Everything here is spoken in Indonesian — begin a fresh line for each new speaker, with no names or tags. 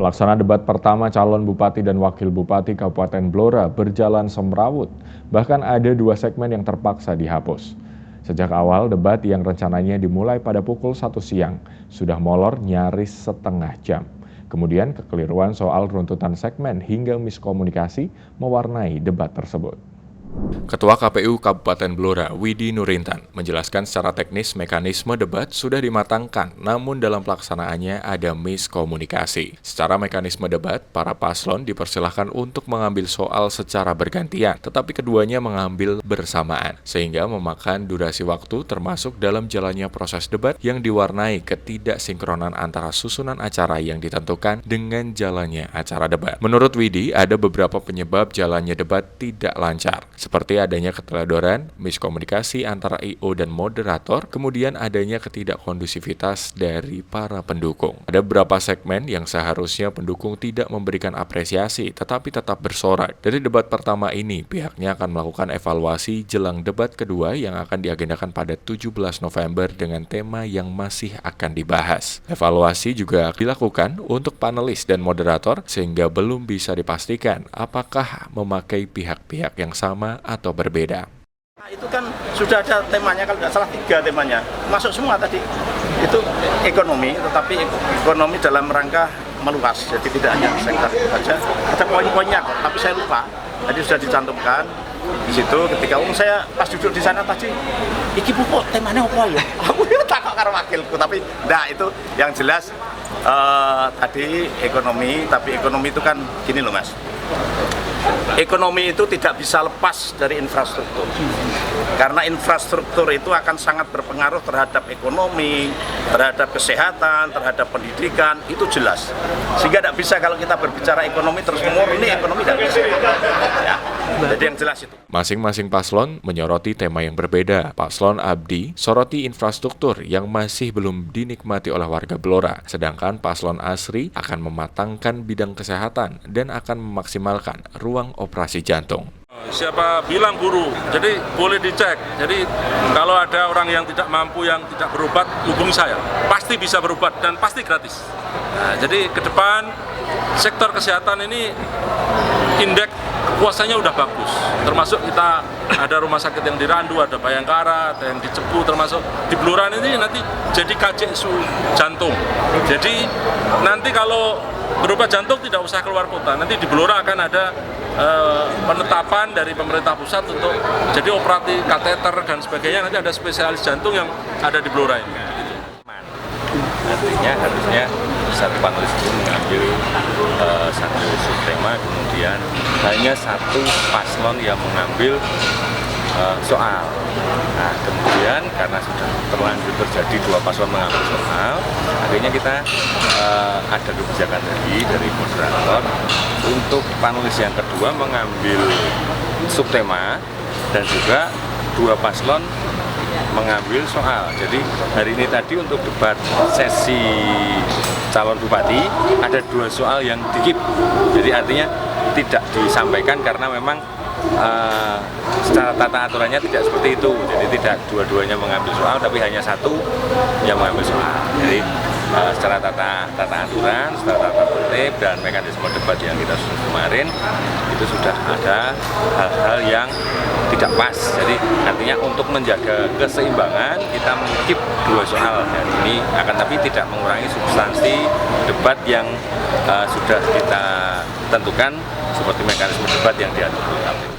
Pelaksanaan debat pertama calon Bupati dan Wakil Bupati Kabupaten Blora berjalan semrawut. Bahkan ada 2 segmen yang terpaksa dihapus. Sejak awal, debat yang rencananya dimulai pada pukul 1 siang sudah molor nyaris setengah jam. Kemudian kekeliruan soal runtutan segmen hingga miskomunikasi mewarnai debat tersebut. Ketua KPU Kabupaten Blora, Widi Nurintan, menjelaskan secara teknis mekanisme debat sudah dimatangkan, namun dalam pelaksanaannya ada miskomunikasi. Secara mekanisme debat, para paslon dipersilahkan untuk mengambil soal secara bergantian, tetapi keduanya mengambil bersamaan, sehingga memakan durasi waktu termasuk dalam jalannya proses debat yang diwarnai ketidaksinkronan antara susunan acara yang ditentukan dengan jalannya acara debat. Menurut Widi, ada beberapa penyebab jalannya debat tidak lancar, seperti adanya keteledoran, miskomunikasi antara I.O. dan moderator, kemudian adanya ketidakkondusivitas dari para pendukung. Ada beberapa segmen yang seharusnya pendukung tidak memberikan apresiasi, tetapi tetap bersorak. Dari debat pertama ini, pihaknya akan melakukan evaluasi jelang debat kedua yang akan diagendakan pada 17 November dengan tema yang masih akan dibahas. Evaluasi juga dilakukan untuk panelis dan moderator, sehingga belum bisa dipastikan apakah memakai pihak-pihak yang sama atau berbeda.
Nah, itu kan sudah ada temanya, kalau tidak salah 3 temanya, masuk semua tadi. Itu ekonomi, tetapi ekonomi dalam rangka meluas, jadi tidak hanya sektor saja. Ada poin-poinnya kok, tapi saya lupa. Tadi sudah dicantumkan di situ. Ketika saya pas duduk di sana tadi, iki pupuk temanya apa ya? Aku takut karo wakilku, tapi nah itu yang jelas tadi ekonomi, tapi ekonomi itu kan gini loh Mas. Ekonomi itu tidak bisa lepas dari infrastruktur. Karena infrastruktur itu akan sangat berpengaruh terhadap ekonomi, terhadap kesehatan, terhadap pendidikan, itu jelas. Sehingga tidak bisa kalau kita berbicara ekonomi terus murni ekonomi tidak bisa. Ya. Jadi yang jelas itu.
Masing-masing paslon menyoroti tema yang berbeda. Paslon Abdi soroti infrastruktur yang masih belum dinikmati oleh warga Blora. Sedangkan Paslon Asri akan mematangkan bidang kesehatan dan akan memaksimalkan ruang operasi jantung.
Siapa bilang guru, jadi boleh dicek. Jadi kalau ada orang yang tidak mampu, yang tidak berobat, hubungi saya. Pasti bisa berobat dan pasti gratis. Nah, jadi ke depan sektor kesehatan ini indeks kepuasannya udah bagus. Termasuk kita ada rumah sakit yang di Randu, ada Bayangkara, ada yang di Cepu, termasuk di Blora ini nanti jadi KJSU jantung. Jadi nanti kalau berobat jantung tidak usah keluar kota. Nanti di Blora akan ada penetapan dari pemerintah pusat untuk jadi operasi kateter dan sebagainya. Nanti ada spesialis jantung yang ada di Blora ini.
Artinya harusnya satu panelis itu mengambil satu subtema, kemudian hanya satu paslon yang mengambil soal. Nah, kemudian karena sudah terlanjur terjadi 2 paslon mengambil soal, akhirnya kita ada kebijakan dari moderator untuk panelis yang kedua mengambil subtema dan juga 2 paslon mengambil soal. Jadi hari ini tadi untuk debat sesi calon bupati ada 2 soal yang dikip. Jadi artinya tidak disampaikan karena memang secara tata aturannya tidak seperti itu. Jadi tidak dua-duanya mengambil soal, tapi hanya satu yang mengambil soal. Jadi secara tata aturan, secara tata tertib dan mekanisme debat yang kita susun kemarin itu sudah ada hal-hal yang tidak pas. Jadi artinya untuk menjaga keseimbangan kita mengikip 2 soal dan ini akan tapi tidak mengurangi substansi debat yang sudah kita tentukan seperti mekanisme debat yang diatur.